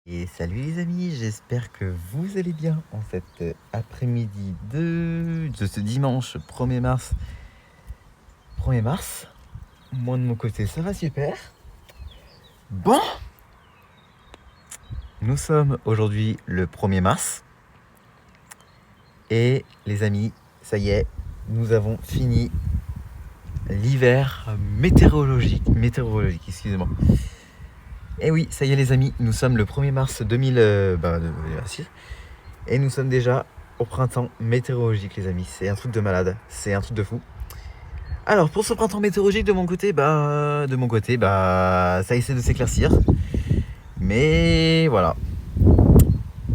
Et salut les amis, j'espère que vous allez bien en cet après-midi de ce dimanche 1er mars. 1er mars, moi de mon côté ça va super. Bon, nous sommes aujourd'hui le 1er mars. Et les amis, ça y est, nous avons fini l'hiver météorologique, excusez-moi. Et oui, ça y est les amis, nous sommes le 1er mars 2026 et nous sommes déjà au printemps météorologique les amis. C'est un truc de malade, c'est un truc de fou. Alors pour ce printemps météorologique de mon côté, ça essaie de s'éclaircir. Mais voilà,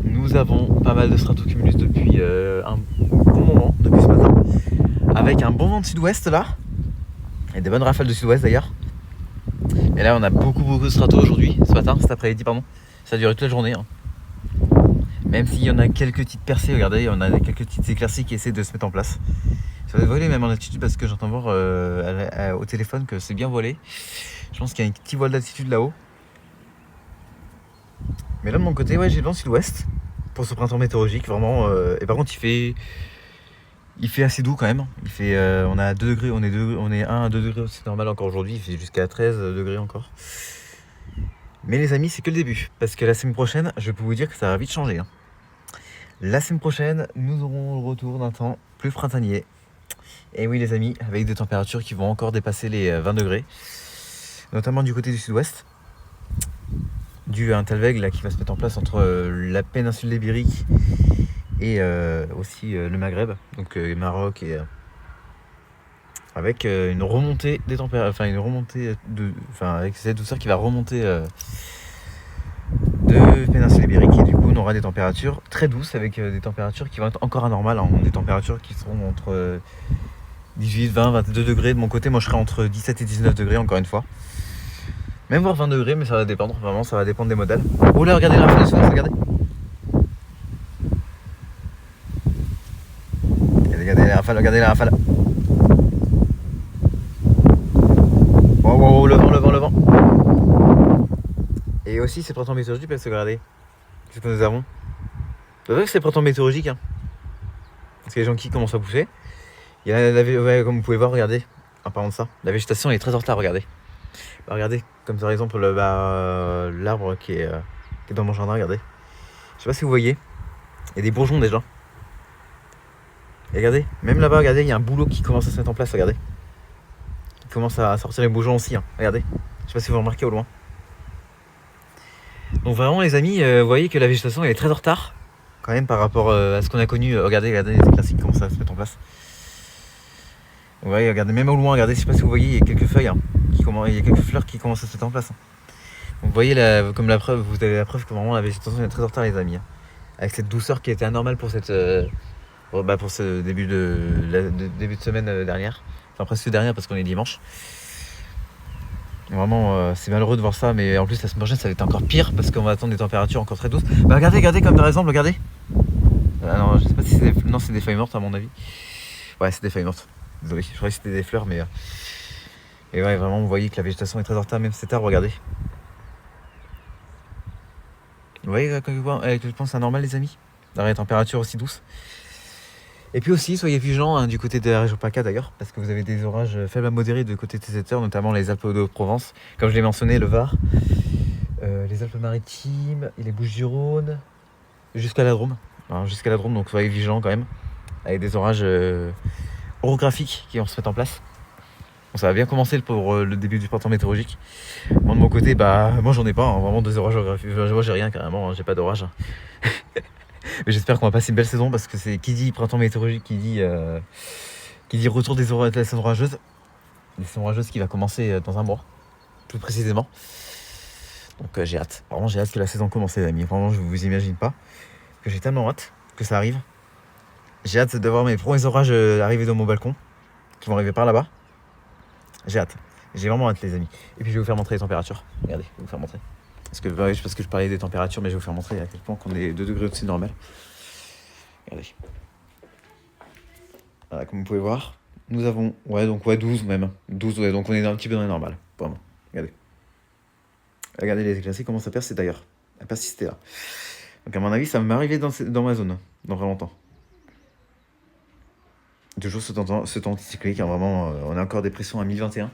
nous avons pas mal de stratocumulus depuis un bon moment, depuis ce matin. Avec un bon vent de sud-ouest là, et des bonnes rafales de sud-ouest d'ailleurs. Et là on a beaucoup de stratos aujourd'hui, ce matin, cet après-midi pardon. Ça a duré toute la journée. Même s'il y en a quelques petites percées, regardez, on a quelques petites éclaircies qui essaient de se mettre en place. Ça va voiler même en altitude parce que j'entends voir au téléphone que c'est bien voilé. Je pense qu'il y a un petit voile d'altitude là-haut. Mais là de mon côté, ouais, j'ai le vent sud-ouest pour ce printemps météorologique, vraiment. Et par contre, il fait assez doux quand même. On a 2 degrés, on est 1 à 2 degrés, c'est normal encore aujourd'hui. Il fait jusqu'à 13 degrés encore. Mais les amis, c'est que le début. Parce que la semaine prochaine, je peux vous dire que ça va vite changer. La semaine prochaine, nous aurons le retour d'un temps plus printanier. Et oui les amis, avec des températures qui vont encore dépasser les 20 degrés. Notamment du côté du sud-ouest. Dû à un talweg là, qui va se mettre en place entre la péninsule ibérique et aussi le Maghreb, donc Maroc, et avec une remontée des températures, avec cette douceur qui va remonter de péninsule ibérique, et du coup on aura des températures très douces avec des températures qui vont être encore anormales, des températures qui seront entre 18, 20, 22 degrés de mon côté. Moi je serai entre 17 et 19 degrés encore une fois. Même voir 20 degrés, mais ça va dépendre, vraiment ça va dépendre des modèles. Oh là, regardez la rafale de sud-ouest, regardez. Regardez la rafale. Oh, le vent. Et aussi c'est printemps météorologique parce que regardez ce que nous avons. C'est vrai que c'est printemps météorologique, parce que les jonquilles commencent à pousser. Il y a comme vous pouvez voir, regardez. En parlant de ça, la végétation est très en retard, regardez. Regardez, comme par exemple l'arbre qui est dans mon jardin, regardez. Je sais pas si vous voyez. Il y a des bourgeons déjà. Et regardez, même là-bas, regardez, il y a un boulot qui commence à se mettre en place, regardez. Il commence à sortir les bourgeons aussi, regardez. Je sais pas si vous remarquez au loin. Donc vraiment les amis, vous voyez que la végétation elle est très en retard quand même par rapport à ce qu'on a connu. Regardez les classiques commencent à se mettre en place. Vous voyez, regardez, même au loin, regardez, je sais pas si vous voyez, il y a quelques feuilles, il y a quelques fleurs qui commencent à se mettre en place. Donc vous voyez, comme la preuve, vous avez la preuve que vraiment la végétation est très en retard les amis. Avec cette douceur qui était anormale pour pour ce début de semaine dernière. Enfin presque dernière parce qu'on est dimanche. Vraiment c'est malheureux de voir ça, mais en plus la semaine prochaine ça va être encore pire parce qu'on va attendre des températures encore très douces. Bah regardez comme par exemple, regardez. Non, je sais pas si c'est non, c'est des feuilles mortes à mon avis. Ouais, c'est des feuilles mortes. Désolé, je croyais que c'était des fleurs, mais et ouais, vraiment vous voyez que la végétation est très en retard, même cet arbre, regardez. Vous voyez à quel point c'est anormal les amis, d'avoir des températures aussi douces. Et puis aussi, soyez vigilants du côté de la région PACA d'ailleurs, parce que vous avez des orages faibles à modérés de côté de ces secteurs, notamment les Alpes de Provence, comme je l'ai mentionné, le Var, les Alpes-Maritimes et les Bouches-du-Rhône, jusqu'à la Drôme. Alors, jusqu'à la Drôme, donc soyez vigilants quand même, avec des orages orographiques qui vont se mettre en place. Bon, ça va bien commencer pour le début du printemps météorologique. Moi de mon côté, moi j'en ai pas, vraiment des orages orographiques. Moi j'ai rien carrément, j'ai pas d'orage. Mais j'espère qu'on va passer une belle saison parce que c'est qui dit printemps météorologique, qui dit retour de la saison orageuse. La saison orageuse qui va commencer dans un mois, plus précisément. Donc j'ai hâte, vraiment j'ai hâte que la saison commence les amis. Vraiment je vous imagine pas, que j'ai tellement hâte que ça arrive. J'ai hâte de voir mes premiers orages arriver dans mon balcon, qui vont arriver par là-bas. J'ai hâte, j'ai vraiment hâte les amis. Et puis je vais vous faire montrer les températures. Regardez, je vais vous faire montrer. Parce que je parlais des températures, mais je vais vous faire montrer à quel point qu'on est 2 degrés au-dessus de normal. Regardez. Voilà, comme vous pouvez voir, nous avons 12 même. 12, ouais, donc on est un petit peu dans les normales, vraiment. Regardez. Regardez les éclaircies, comment ça perce, c'est d'ailleurs. à persister là. Donc à mon avis, ça va m'arriver dans ma zone, dans pas longtemps. Toujours ce temps anticyclonique, hein, vraiment, on a encore des pressions à 1021.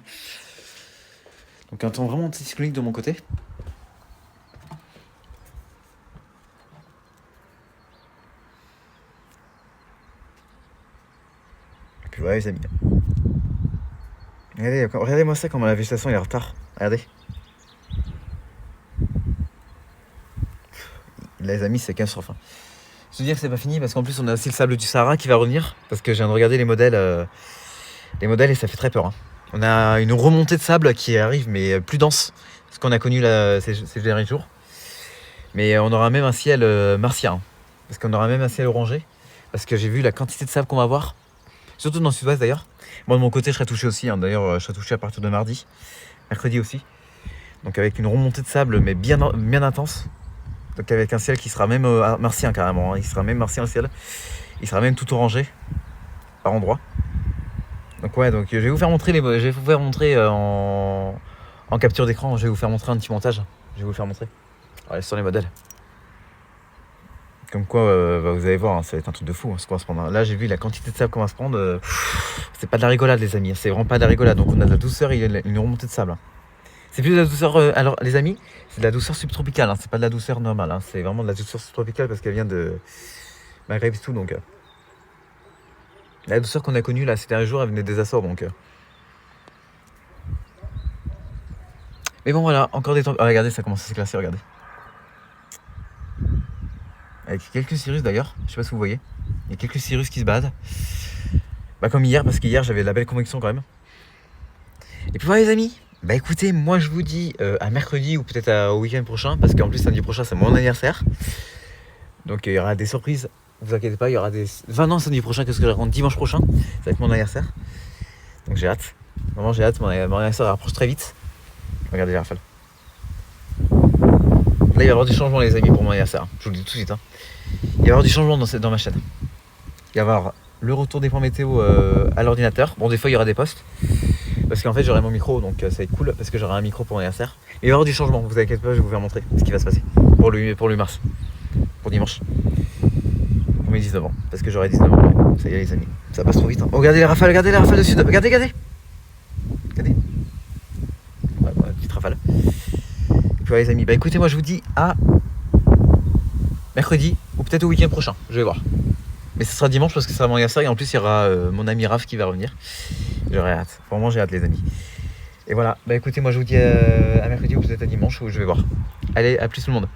Donc un temps vraiment anticyclonique de mon côté. Et puis ouais les amis. Regardez-moi ça comment la végétation est en retard. Regardez. Les amis, c'est catastrophe. Je veux dire que c'est pas fini parce qu'en plus on a aussi le sable du Sahara qui va revenir. Parce que je viens de regarder les modèles et ça fait très peur. Hein. On a une remontée de sable qui arrive mais plus dense. Ce qu'on a connu là, ces derniers jours. Mais on aura même un ciel martien. Hein. Parce qu'on aura même un ciel orangé. Parce que j'ai vu la quantité de sable qu'on va avoir. Surtout dans le sud-ouest d'ailleurs. Moi de mon côté je serai touché aussi. Hein. D'ailleurs je serai touché à partir de mardi. Mercredi aussi. Donc avec une remontée de sable mais bien intense. Donc avec un ciel qui sera même martien carrément. Hein. Il sera même martien le ciel. Il sera même tout orangé. Par endroits. Donc ouais, donc je vais vous faire montrer en capture d'écran. Je vais vous faire montrer un petit montage. Je vais vous le faire montrer. Allez, sur les modèles. Comme quoi, vous allez voir, hein, ça va être un truc de fou hein, ce qu'on va se prendre. Hein. Là, j'ai vu la quantité de sable qu'on va se prendre. C'est pas de la rigolade, les amis. C'est vraiment pas de la rigolade. Donc on a de la douceur et une remontée de sable. Hein. C'est plus de la douceur. Alors, les amis, c'est de la douceur subtropicale. Hein. C'est pas de la douceur normale. Hein. C'est vraiment de la douceur subtropicale parce qu'elle vient de Maghreb et tout. Donc, la douceur qu'on a connue là ces derniers jours, elle venait des Açores. Donc, mais bon, voilà, encore des temps. Ah, regardez, ça commence à s'éclaircir. Regardez. Avec quelques cirrus d'ailleurs, je sais pas si vous voyez. Il y a quelques cirrus qui se baladent. Bah comme hier, parce qu'hier j'avais de la belle convection quand même. Et puis voilà les amis, bah écoutez, moi je vous dis à mercredi ou peut-être au week-end prochain, parce qu'en plus samedi prochain c'est mon anniversaire. Donc il y aura des surprises, vous inquiétez pas, il y aura des... Enfin non, samedi prochain, qu'est-ce que je raconte, dimanche prochain, ça va être mon anniversaire. Donc j'ai hâte, vraiment j'ai hâte, mon anniversaire approche très vite. Regardez les rafales. Là il va y avoir du changement les amis pour mon anniversaire, je vous le dis tout de suite. Hein. Il va y avoir du changement dans ma chaîne. Il va y avoir le retour des points météo à l'ordinateur. Bon, des fois il y aura des posts. Parce qu'en fait j'aurai mon micro, donc ça va être cool parce que j'aurai un micro pour mon anniversaire. Mais il va y avoir du changement, vous inquiétez pas, je vais vous faire montrer ce qui va se passer pour le 8 mars. Pour dimanche. Pour mes 19 ans. Parce que j'aurai 19 ans. Ça y est les amis, ça passe trop vite. Hein. Oh, regardez les rafales de sud. Regardez. Regardez. Ouais, petite rafale. Et puis ouais, les amis, bah écoutez, moi je vous dis à mercredi ou peut-être au week-end prochain, je vais voir. Mais ce sera dimanche parce que ce sera mon anniversaire et en plus il y aura mon ami Raph qui va revenir. J'aurai hâte, vraiment j'ai hâte les amis. Et voilà, bah écoutez, moi je vous dis à mercredi ou peut-être à dimanche où je vais voir. Allez, à plus tout le monde.